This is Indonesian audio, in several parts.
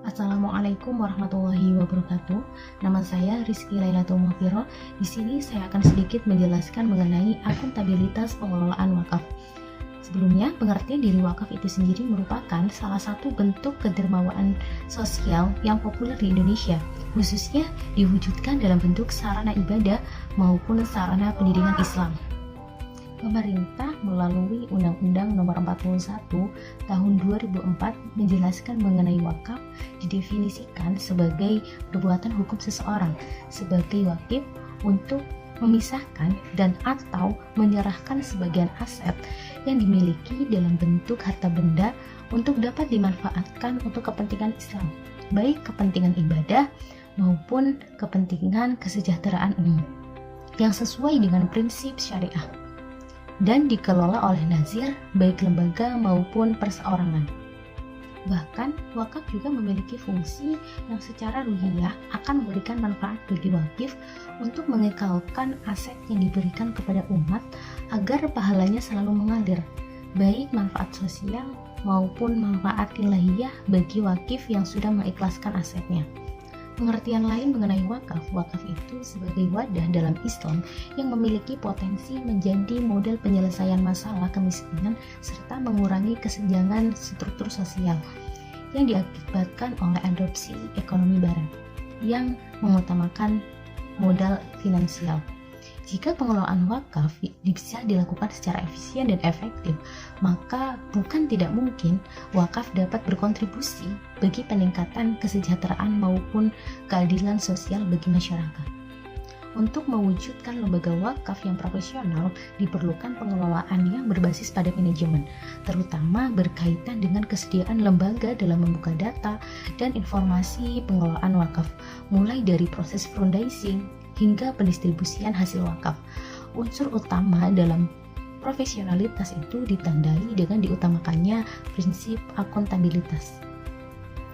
Assalamualaikum warahmatullahi wabarakatuh. Nama saya Rizky Lailatul Mughfirah. Di sini saya akan sedikit menjelaskan mengenai akuntabilitas pengelolaan wakaf. Sebelumnya, pengertian diri wakaf itu sendiri merupakan salah satu bentuk kedermawaan sosial yang populer di Indonesia, khususnya diwujudkan dalam bentuk sarana ibadah maupun sarana pendidikan Islam. Pemerintah melalui Undang-Undang Nomor 41 Tahun 2004 menjelaskan mengenai wakaf didefinisikan sebagai perbuatan hukum seseorang sebagai wakif untuk memisahkan dan atau menyerahkan sebagian aset yang dimiliki dalam bentuk harta benda untuk dapat dimanfaatkan untuk kepentingan Islam, baik kepentingan ibadah maupun kepentingan kesejahteraan umum yang sesuai dengan prinsip syariah dan dikelola oleh nazir baik lembaga maupun perseorangan. Bahkan, wakaf juga memiliki fungsi yang secara ruhiyah akan memberikan manfaat bagi wakif untuk mengekalkan aset yang diberikan kepada umat agar pahalanya selalu mengalir, baik manfaat sosial maupun manfaat ilahiyah bagi wakif yang sudah mengikhlaskan asetnya. Pengertian lain mengenai wakaf itu sebagai wadah dalam Islam yang memiliki potensi menjadi model penyelesaian masalah kemiskinan serta mengurangi kesenjangan struktur sosial yang diakibatkan oleh adopsi ekonomi barat yang mengutamakan modal finansial. Jika pengelolaan wakaf bisa dilakukan secara efisien dan efektif, maka bukan tidak mungkin wakaf dapat berkontribusi bagi peningkatan kesejahteraan maupun keadilan sosial bagi masyarakat. Untuk mewujudkan lembaga wakaf yang profesional, diperlukan pengelolaan yang berbasis pada manajemen, terutama berkaitan dengan kesediaan lembaga dalam membuka data dan informasi pengelolaan wakaf, mulai dari proses fundraising hingga pendistribusian hasil wakaf. Unsur utama dalam profesionalitas itu ditandai dengan diutamakannya prinsip akuntabilitas.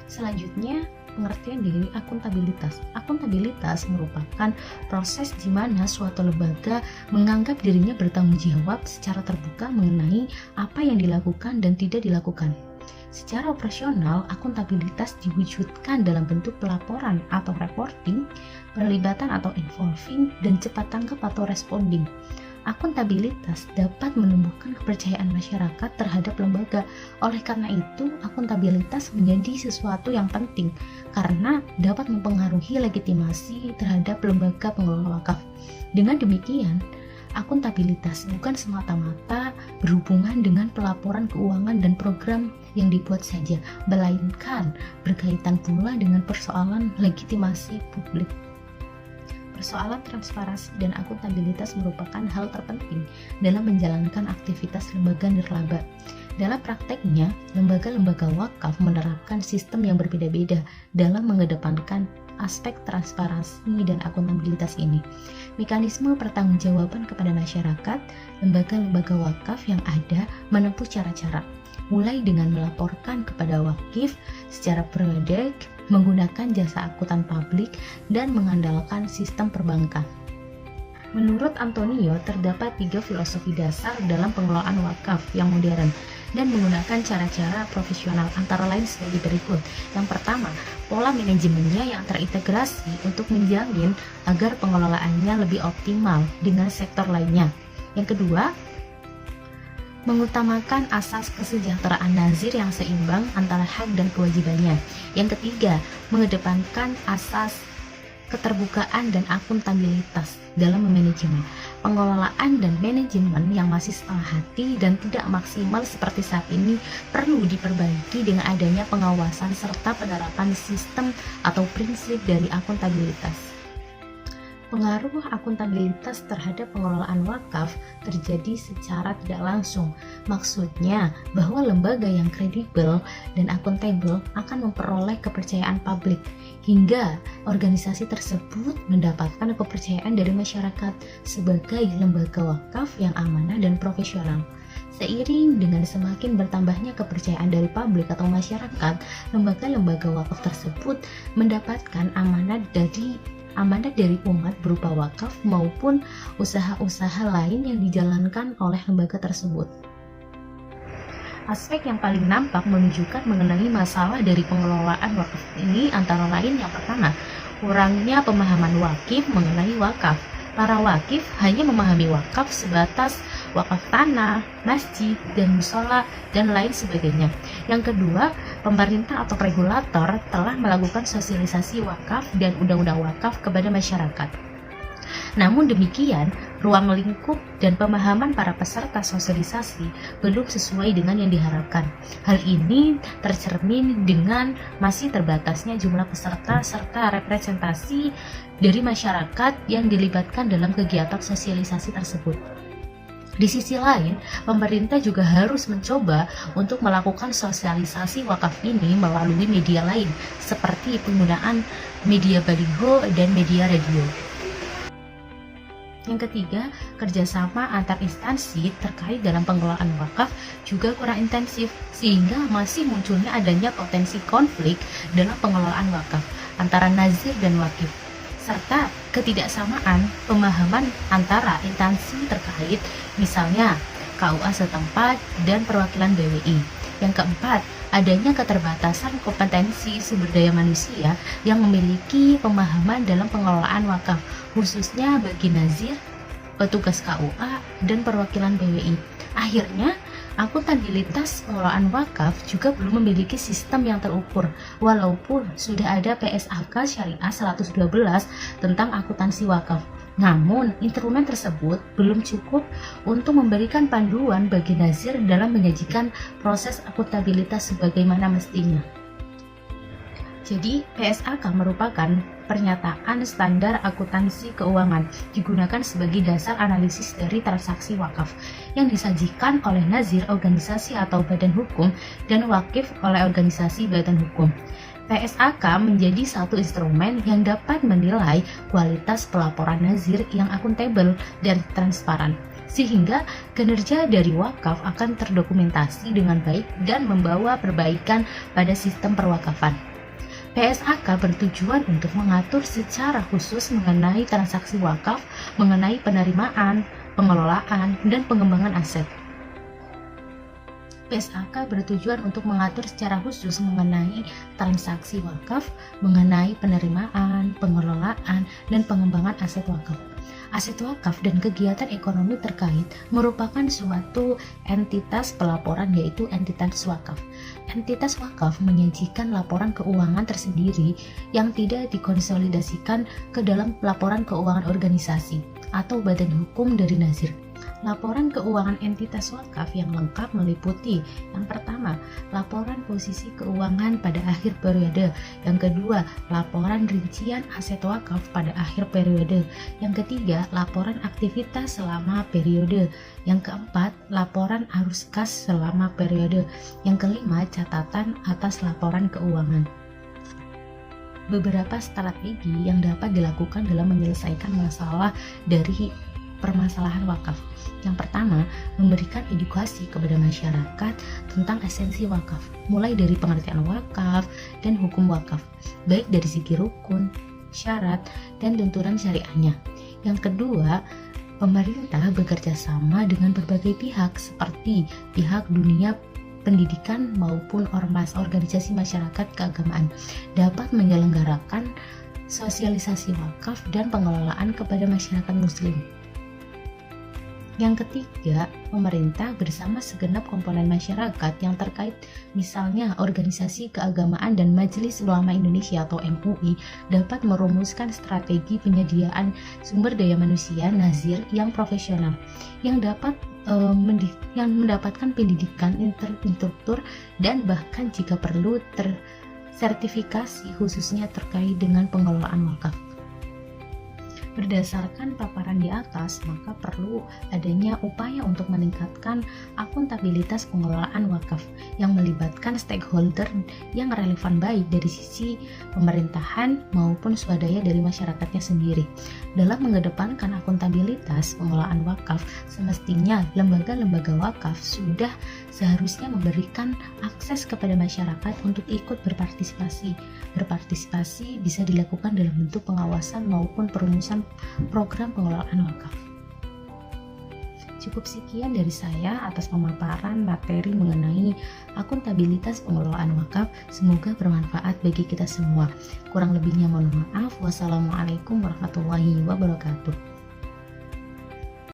Selanjutnya, pengertian dari akuntabilitas. Akuntabilitas merupakan proses di mana suatu lembaga menganggap dirinya bertanggung jawab secara terbuka mengenai apa yang dilakukan dan tidak dilakukan. Secara operasional, akuntabilitas diwujudkan dalam bentuk pelaporan atau reporting, perlibatan atau involving, dan cepat tanggap atau responding. Akuntabilitas dapat menumbuhkan kepercayaan masyarakat terhadap lembaga. Oleh karena itu, akuntabilitas menjadi sesuatu yang penting karena dapat mempengaruhi legitimasi terhadap lembaga pengelola wakaf. Dengan demikian, akuntabilitas bukan semata-mata berhubungan dengan pelaporan keuangan dan program yang dibuat saja, melainkan berkaitan pula dengan persoalan legitimasi publik. Persoalan transparansi dan akuntabilitas merupakan hal terpenting dalam menjalankan aktivitas lembaga nirlaba. Dalam prakteknya, lembaga-lembaga wakaf menerapkan sistem yang berbeda-beda dalam mengedepankan aspek transparansi dan akuntabilitas ini. Mekanisme pertanggungjawaban kepada masyarakat, lembaga-lembaga wakaf yang ada menempuh cara-cara, mulai dengan melaporkan kepada wakif secara periodik, menggunakan jasa akuntan publik, dan mengandalkan sistem perbankan. Menurut Antonio, terdapat 3 filosofi dasar dalam pengelolaan wakaf yang modern dan menggunakan cara-cara profesional, antara lain sebagai berikut. Yang pertama, pola manajemennya yang terintegrasi untuk menjamin agar pengelolaannya lebih optimal dengan sektor lainnya. Yang kedua, mengutamakan asas kesejahteraan nazir yang seimbang antara hak dan kewajibannya. Yang ketiga, mengedepankan asas keterbukaan dan akuntabilitas dalam manajemen. Pengelolaan dan manajemen yang masih setengah hati dan tidak maksimal seperti saat ini perlu diperbaiki dengan adanya pengawasan serta penerapan sistem atau prinsip dari akuntabilitas. Pengaruh akuntabilitas terhadap pengelolaan wakaf terjadi secara tidak langsung. Maksudnya bahwa lembaga yang kredibel dan akuntabel akan memperoleh kepercayaan publik hingga organisasi tersebut mendapatkan kepercayaan dari masyarakat sebagai lembaga wakaf yang amanah dan profesional. Seiring dengan semakin bertambahnya kepercayaan dari publik atau masyarakat, lembaga-lembaga wakaf tersebut mendapatkan amanat dari umat berupa wakaf maupun usaha-usaha lain yang dijalankan oleh lembaga tersebut. Aspek yang paling nampak menunjukkan mengenai masalah dari pengelolaan wakaf ini antara lain yang pertama, kurangnya pemahaman wakif mengenai wakaf. Para wakif hanya memahami wakaf sebatas wakaf tanah, masjid, dan musola, dan lain sebagainya. Yang kedua, pemerintah atau regulator telah melakukan sosialisasi wakaf dan undang-undang wakaf kepada masyarakat. Namun demikian, ruang lingkup dan pemahaman para peserta sosialisasi belum sesuai dengan yang diharapkan. Hal ini tercermin dengan masih terbatasnya jumlah peserta serta representasi dari masyarakat yang dilibatkan dalam kegiatan sosialisasi tersebut. Di sisi lain, pemerintah juga harus mencoba untuk melakukan sosialisasi wakaf ini melalui media lain, seperti penggunaan media baliho dan media radio. Yang ketiga, kerjasama antar instansi terkait dalam pengelolaan wakaf juga kurang intensif, sehingga masih munculnya adanya potensi konflik dalam pengelolaan wakaf antara nazir dan wakif, serta ketidaksamaan pemahaman antara instansi terkait, misalnya KUA setempat dan perwakilan BWI. Yang keempat, adanya keterbatasan kompetensi sumber daya manusia yang memiliki pemahaman dalam pengelolaan wakaf, khususnya bagi nazir, petugas KUA, dan perwakilan BWI. Akhirnya, akuntabilitas pengelolaan wakaf juga belum memiliki sistem yang terukur, walaupun sudah ada PSAK Syariah 112 tentang akuntansi wakaf. Namun, instrumen tersebut belum cukup untuk memberikan panduan bagi nazir dalam menyajikan proses akuntabilitas sebagaimana mestinya. Jadi, PSAK merupakan pernyataan standar akuntansi keuangan, digunakan sebagai dasar analisis dari transaksi wakaf yang disajikan oleh nazir, organisasi atau badan hukum, dan wakif oleh organisasi badan hukum. PSAK menjadi satu instrumen yang dapat menilai kualitas pelaporan nazir yang akuntabel dan transparan, sehingga kinerja dari wakaf akan terdokumentasi dengan baik dan membawa perbaikan pada sistem perwakafan. PSAK bertujuan untuk mengatur secara khusus mengenai transaksi wakaf, mengenai penerimaan, pengelolaan, dan pengembangan aset. PSAK bertujuan untuk mengatur secara khusus mengenai transaksi wakaf, mengenai penerimaan, pengelolaan, dan pengembangan aset wakaf. Aset wakaf dan kegiatan ekonomi terkait merupakan suatu entitas pelaporan, yaitu entitas wakaf. Entitas wakaf menyajikan laporan keuangan tersendiri yang tidak dikonsolidasikan ke dalam laporan keuangan organisasi atau badan hukum dari nazir. Laporan keuangan entitas wakaf yang lengkap meliputi: yang pertama, laporan posisi keuangan pada akhir periode; yang kedua, laporan rincian aset wakaf pada akhir periode; yang ketiga, laporan aktivitas selama periode; yang keempat, laporan arus kas selama periode; yang kelima, catatan atas laporan keuangan. Beberapa strategi yang dapat dilakukan dalam menyelesaikan masalah dari permasalahan wakaf. Yang pertama, memberikan edukasi kepada masyarakat tentang esensi wakaf, mulai dari pengertian wakaf dan hukum wakaf, baik dari segi rukun, syarat, dan tuntunan syariahnya. Yang kedua, pemerintah bekerja sama dengan berbagai pihak seperti pihak dunia pendidikan maupun ormas, organisasi masyarakat keagamaan, dapat menyelenggarakan sosialisasi wakaf dan pengelolaan kepada masyarakat muslim. Yang ketiga, pemerintah bersama segenap komponen masyarakat yang terkait, misalnya organisasi keagamaan dan Majelis Ulama Indonesia atau MUI, dapat merumuskan strategi penyediaan sumber daya manusia nazir yang profesional, yang dapat yang mendapatkan pendidikan instruktur dan bahkan jika perlu tersertifikasi khususnya terkait dengan pengelolaan wakaf. Berdasarkan paparan di atas, maka perlu adanya upaya untuk meningkatkan akuntabilitas pengelolaan wakaf yang melibatkan stakeholder yang relevan baik dari sisi pemerintahan maupun swadaya dari masyarakatnya sendiri. Dalam mengedepankan akuntabilitas pengelolaan wakaf, semestinya lembaga-lembaga wakaf sudah seharusnya memberikan akses kepada masyarakat untuk ikut berpartisipasi. Berpartisipasi bisa dilakukan dalam bentuk pengawasan maupun perumusan program pengelolaan wakaf. Cukup sekian dari saya atas pemaparan materi mengenai akuntabilitas pengelolaan wakaf. Semoga bermanfaat bagi kita semua. Kurang lebihnya mohon maaf. Wassalamualaikum warahmatullahi wabarakatuh.